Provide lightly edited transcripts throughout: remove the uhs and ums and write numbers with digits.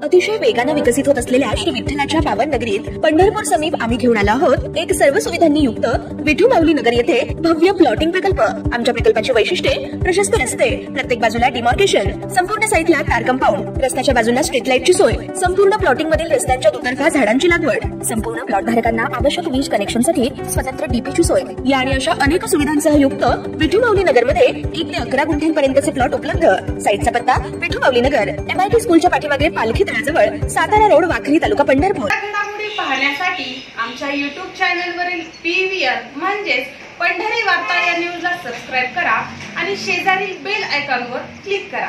अतिशय वेगाने विकसित होत असलेल्या श्री विठ्ठलाच्या पावन नगरीत पंढरपूर समीप आम्ही घेऊन आलो आहोत एक सर्व सुविधांनी युक्त विठू माऊली नगर येथे भव्य प्लॉटिंग प्रकल्प। आमच्या प्रकल्पाची वैशिष्ट्ये प्रशस्त रस्ते, प्रत्येक बाजूला डिमार्केशन, संपूर्ण साईटला कार कंपाऊंड, रस्त्याच्या बाजूला स्ट्रीट लाईटची सोय, संपूर्ण प्लॉटिंग मधील रस्त्यांच्या दुतर्फा झाडांची लागवड, संपूर्ण प्लॉट धारकांना आवश्यक वीज कनेक्शनसाठी स्वतंत्र डीपीची सोय या आणि अशा अनेक सुविधांसह युक्त विठू माऊली नगर मध्ये 1 ते 11 गुंठ्यांपर्यंतचे प्लॉट उपलब्ध। साईटचा पत्ता विठू माऊली नगर, MIT स्कूलच्या पाठीमागे पालखी तळाजवळ, सातारा रोड, वाखरी, तालुका पंढरपूर। घडामोडी पाहण्यासाठी आमच्या YouTube चॅनलवरील PVR म्हणजेच पंढरी वार्ता या न्यूजला सबस्क्राइब करा आणि शेजारील बेल आयकॉनवर क्लिक करा।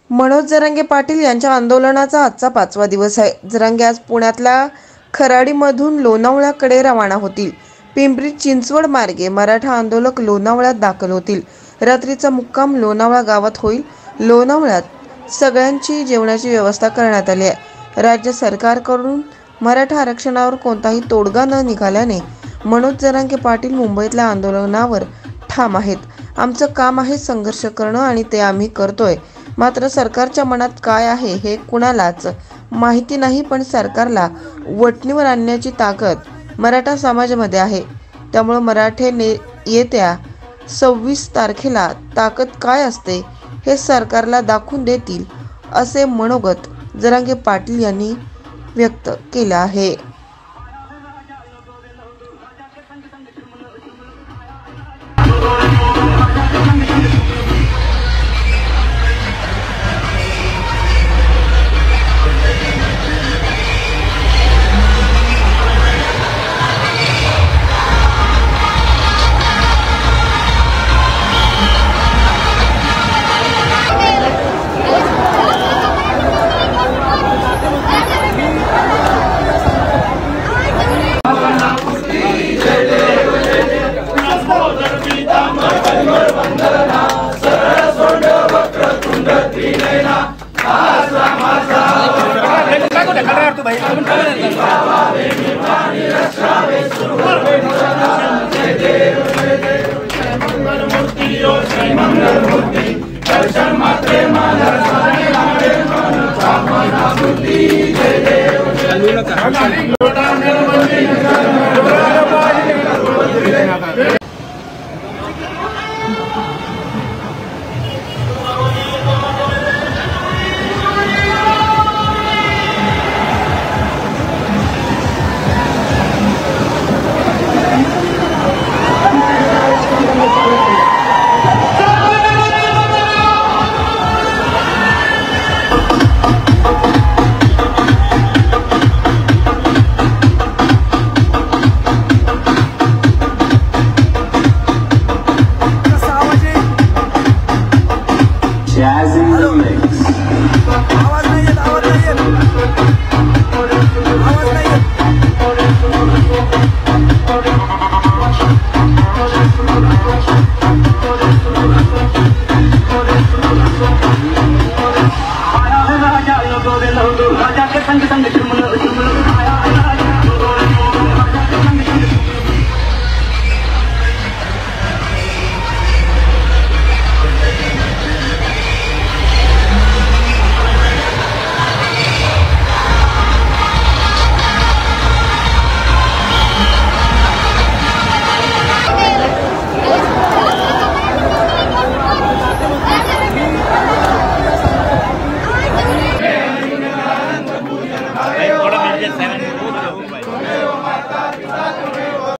मनोज जरांगे पाटील यांच्या आंदोलनाचा आजचा 5वा दिवस आहे। जरांगे आज पुण्यातल्या खराडीमधून लोणावळ्याकडे रवाना होतील। पिंपरी चिंचवड मार्गे मराठा आंदोलक लोणावळ्यात दाखल होतील। रात्रीचा मुक्काम लोणावळा गावात होईल। लोणावळ्यात सगळ्यांची जेवणाची व्यवस्था करण्यात आली आहे। राज्य सरकारकडून मराठा आरक्षणावर कोणताही तोडगा न निघाल्याने मनोज जरांगे पाटील मुंबईतल्या आंदोलनावर ठाम आहेत। आमचं काम आहे संघर्ष करणं आणि ते आम्ही करतोय। मात्र सरकारच्या मनात काय आहे हे कुणालाच माहिती नाही, पण सरकारला वटणीवर आणण्याची ताकद मराठा समाजामध्ये आहे। त्यामुळे मराठे येत्या 26 तारखेला ताकद काय असते हे सरकारला दाखवून देतील, असे मनोगत जरांगे पाटील यांनी व्यक्त केलं आहे। राजा के संग संग